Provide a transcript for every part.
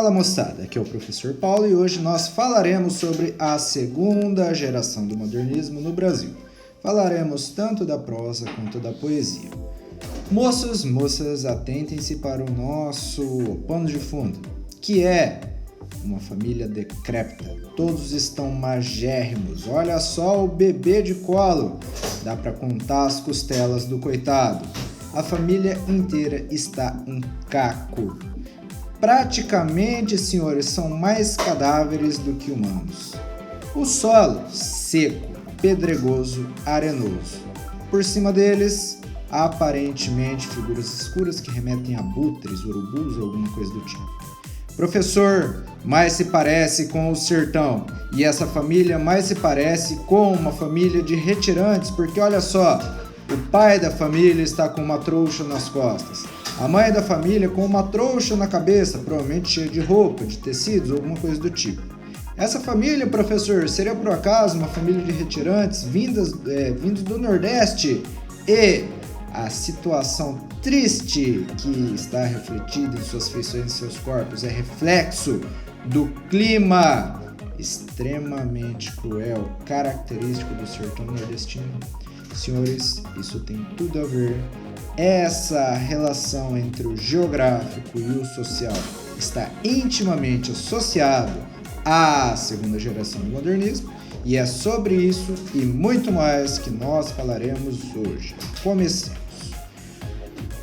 Fala moçada, aqui é o professor Paulo e hoje nós falaremos sobre a segunda geração do modernismo no Brasil. Falaremos tanto da prosa quanto da poesia. Moços, moças, atentem-se para o nosso pano de fundo, que é uma família decrépita. Todos estão magérrimos, olha só o bebê de colo, dá para contar as costelas do coitado. A família inteira está um caco. Praticamente, senhores, são mais cadáveres do que humanos. O solo, seco, pedregoso, arenoso. Por cima deles, aparentemente, figuras escuras que remetem a abutres, urubus ou alguma coisa do tipo. Professor, mais se parece com o sertão. E essa família mais se parece com uma família de retirantes, porque olha só, o pai da família está com uma trouxa nas costas. A mãe da família com uma trouxa na cabeça, provavelmente cheia de roupa, de tecidos ou alguma coisa do tipo. Essa família, professor, seria por acaso uma família de retirantes vindos do Nordeste? E a situação triste que está refletida em suas feições e seus corpos é reflexo do clima extremamente cruel, característico do sertão nordestino. Senhores, isso tem tudo a ver. Essa relação entre o geográfico e o social está intimamente associado à segunda geração do modernismo e é sobre isso e muito mais que nós falaremos hoje. Comecemos.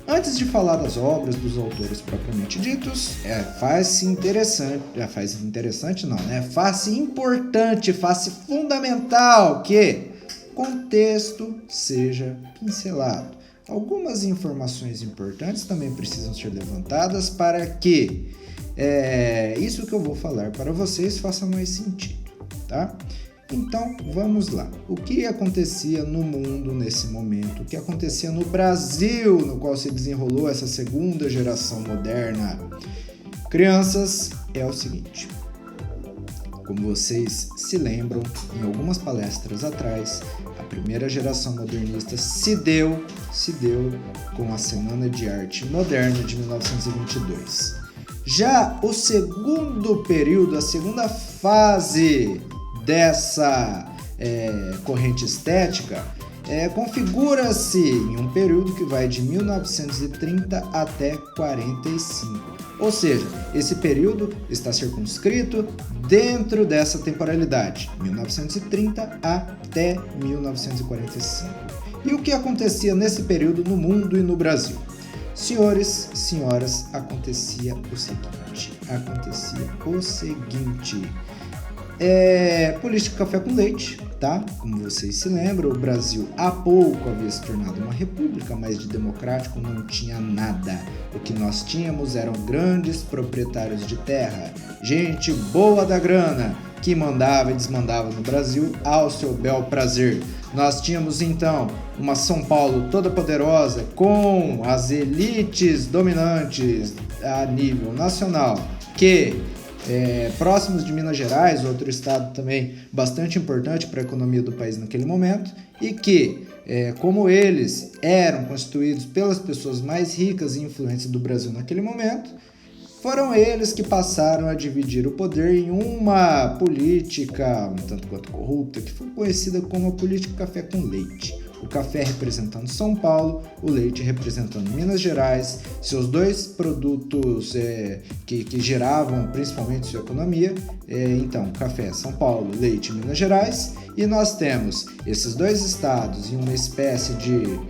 Antes de falar das obras dos autores propriamente ditos, faz-se importante, faz-se fundamental que contexto seja pincelado. Algumas informações importantes também precisam ser levantadas para que isso que eu vou falar para vocês faça mais sentido, tá? Então, vamos lá. O que acontecia no mundo nesse momento? O que acontecia no Brasil, no qual se desenrolou essa segunda geração moderna? Crianças, é o seguinte. Como vocês se lembram, em algumas palestras atrás, a primeira geração modernista se deu com a Semana de Arte Moderna de 1922. Já o segundo período, a segunda fase dessa corrente estética, configura-se em um período que vai de 1930 até 45. Ou seja, esse período está circunscrito dentro dessa temporalidade, 1930 até 1945. E o que acontecia nesse período no mundo e no Brasil? Senhores, senhoras, acontecia o seguinte. Política café com leite, tá? Como vocês se lembram, o Brasil há pouco havia se tornado uma república, mas de democrático não tinha nada. O que nós tínhamos eram grandes proprietários de terra, gente boa da grana, que mandava e desmandava no Brasil ao seu bel prazer. Nós tínhamos então uma São Paulo toda poderosa, com as elites dominantes a nível nacional, que próximos de Minas Gerais, outro estado também bastante importante para a economia do país naquele momento, e que, como eles eram constituídos pelas pessoas mais ricas e influentes do Brasil naquele momento, foram eles que passaram a dividir o poder em uma política um tanto quanto corrupta, que foi conhecida como a política café com leite. O café representando São Paulo, o leite representando Minas Gerais, seus dois produtos que geravam principalmente sua economia. Então, café São Paulo, leite Minas Gerais, e nós temos esses dois estados em uma espécie de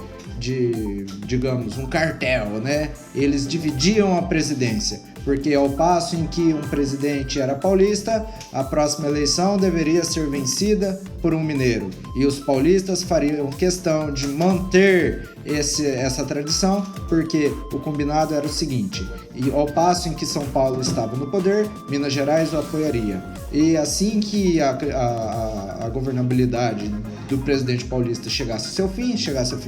digamos, um cartel, né? Eles dividiam a presidência, porque ao passo em que um presidente era paulista, a próxima eleição deveria ser vencida por um mineiro. E os paulistas fariam questão de manter essa tradição, porque o combinado era o seguinte: e ao passo em que São Paulo estava no poder, Minas Gerais o apoiaria. E assim que a governabilidade do presidente paulista chegasse ao seu fim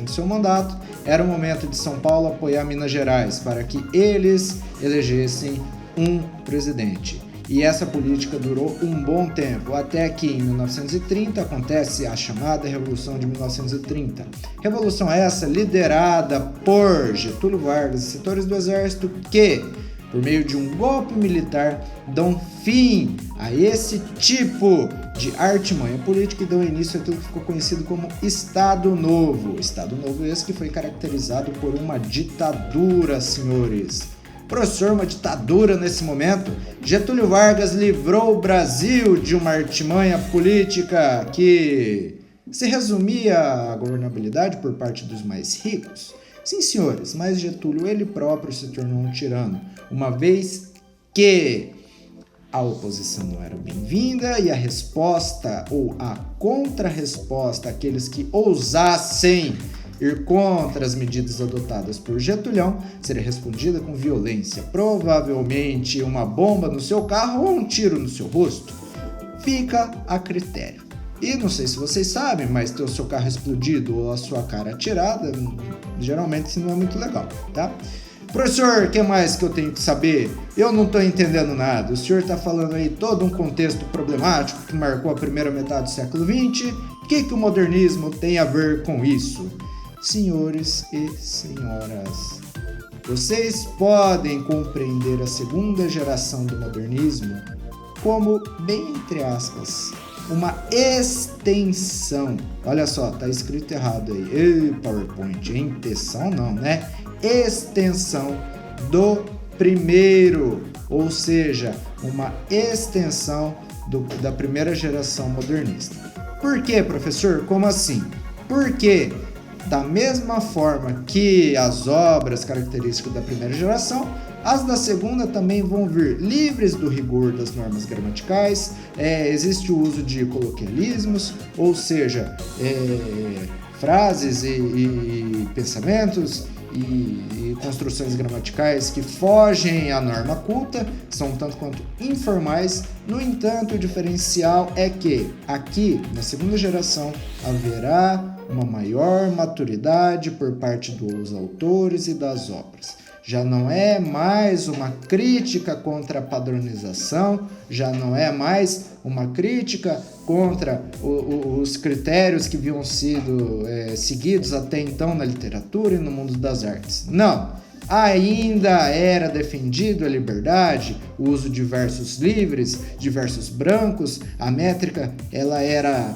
do seu mandato, era o momento de São Paulo apoiar Minas Gerais para que eles elegessem um presidente. E essa política durou um bom tempo, até que em 1930 acontece a chamada Revolução de 1930. Revolução essa liderada por Getúlio Vargas e setores do Exército que por meio de um golpe militar, dão fim a esse tipo de artimanha política e dão início àquilo que ficou conhecido como Estado Novo. Estado Novo esse que foi caracterizado por uma ditadura, senhores. Professor, uma ditadura nesse momento? Getúlio Vargas livrou o Brasil de uma artimanha política que se resumia à governabilidade por parte dos mais ricos? Sim, senhores, mas Getúlio ele próprio se tornou um tirano, uma vez que a oposição não era bem-vinda e a resposta ou a contra-resposta àqueles que ousassem ir contra as medidas adotadas por Getulhão seria respondida com violência, provavelmente uma bomba no seu carro ou um tiro no seu rosto. Fica a critério. E não sei se vocês sabem, mas ter o seu carro explodido ou a sua cara atirada, geralmente isso não é muito legal, tá? Professor, o que mais que eu tenho que saber? Eu não estou entendendo nada. O senhor está falando aí todo um contexto problemático que marcou a primeira metade do século XX. O que o modernismo tem a ver com isso? Senhores e senhoras, vocês podem compreender a segunda geração do modernismo como, bem entre aspas, uma extensão. Olha só, tá escrito errado aí. Ei, PowerPoint, intenção não, né? Extensão do primeiro, ou seja, uma extensão da primeira geração modernista. Por quê, professor? Como assim? Porque da mesma forma que as obras características da primeira geração, as da segunda também vão vir livres do rigor das normas gramaticais, existe o uso de coloquialismos, ou seja, frases e pensamentos e construções gramaticais que fogem à norma culta, são tanto quanto informais. No entanto, o diferencial é que aqui, na segunda geração, haverá uma maior maturidade por parte dos autores e das obras. Já não é mais uma crítica contra a padronização, já não é mais uma crítica contra os critérios que haviam sido seguidos até então na literatura e no mundo das artes. Não! Ainda era defendido a liberdade, o uso de versos livres, de versos brancos, a métrica ela era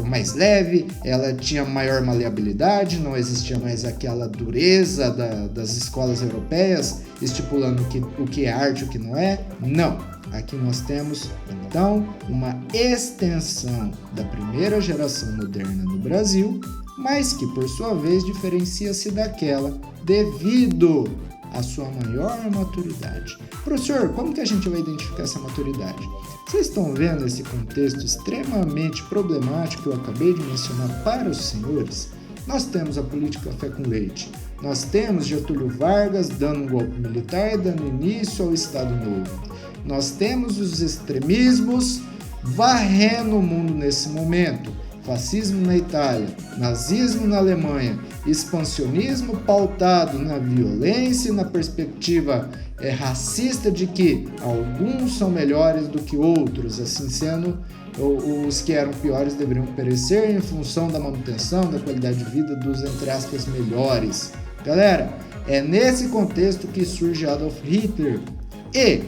mais leve, ela tinha maior maleabilidade, não existia mais aquela dureza das escolas europeias, estipulando o que é arte e o que não é. Não! Aqui nós temos, então, uma extensão da primeira geração moderna no Brasil, mas que, por sua vez, diferencia-se daquela devido à sua maior maturidade. Professor, como que a gente vai identificar essa maturidade? Vocês estão vendo esse contexto extremamente problemático que eu acabei de mencionar para os senhores? Nós temos a política café com leite, nós temos Getúlio Vargas dando um golpe militar e dando início ao Estado Novo. Nós temos os extremismos varrendo o mundo nesse momento. Fascismo na Itália, nazismo na Alemanha, expansionismo pautado na violência e na perspectiva racista de que alguns são melhores do que outros, assim sendo, os que eram piores deveriam perecer em função da manutenção da qualidade de vida dos, entre aspas, melhores. Galera, é nesse contexto que surge Adolf Hitler e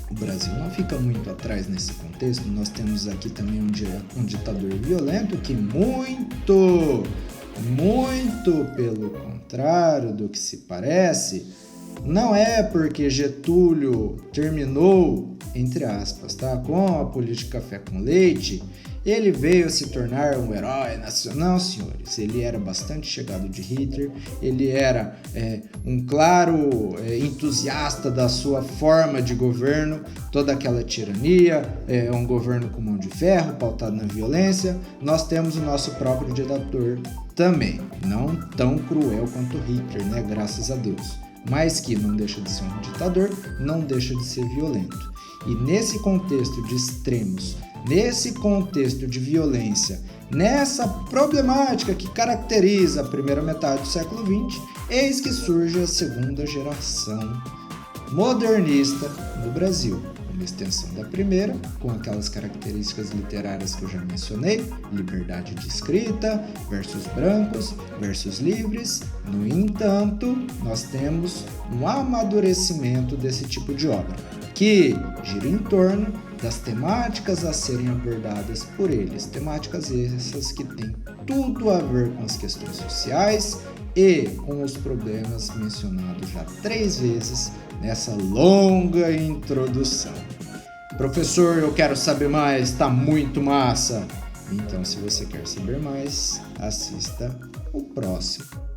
o Brasil não fica muito atrás nesse contexto. Nós temos aqui também um ditador violento que muito pelo contrário do que se parece, não é porque Getúlio terminou, entre aspas, tá, com a política café com leite, ele veio a se tornar um herói nacional. Não, senhores, ele era bastante chegado de Hitler, ele era um claro entusiasta da sua forma de governo, toda aquela tirania, um governo com mão de ferro, pautado na violência. Nós temos o nosso próprio ditador também, não tão cruel quanto Hitler, né, graças a Deus, mas que não deixa de ser um ditador, não deixa de ser violento. E nesse contexto de extremos, nesse contexto de violência, nessa problemática que caracteriza a primeira metade do século XX, eis que surge a segunda geração modernista no Brasil. uma extensão da primeira, com aquelas características literárias que eu já mencionei, liberdade de escrita, versos brancos, versos livres. No entanto, nós temos um amadurecimento desse tipo de obra, que gira em torno das temáticas a serem abordadas por eles. Temáticas essas que têm tudo a ver com as questões sociais e com os problemas mencionados já 3 vezes nessa longa introdução. Professor, eu quero saber mais, tá muito massa! Então, se você quer saber mais, assista o próximo.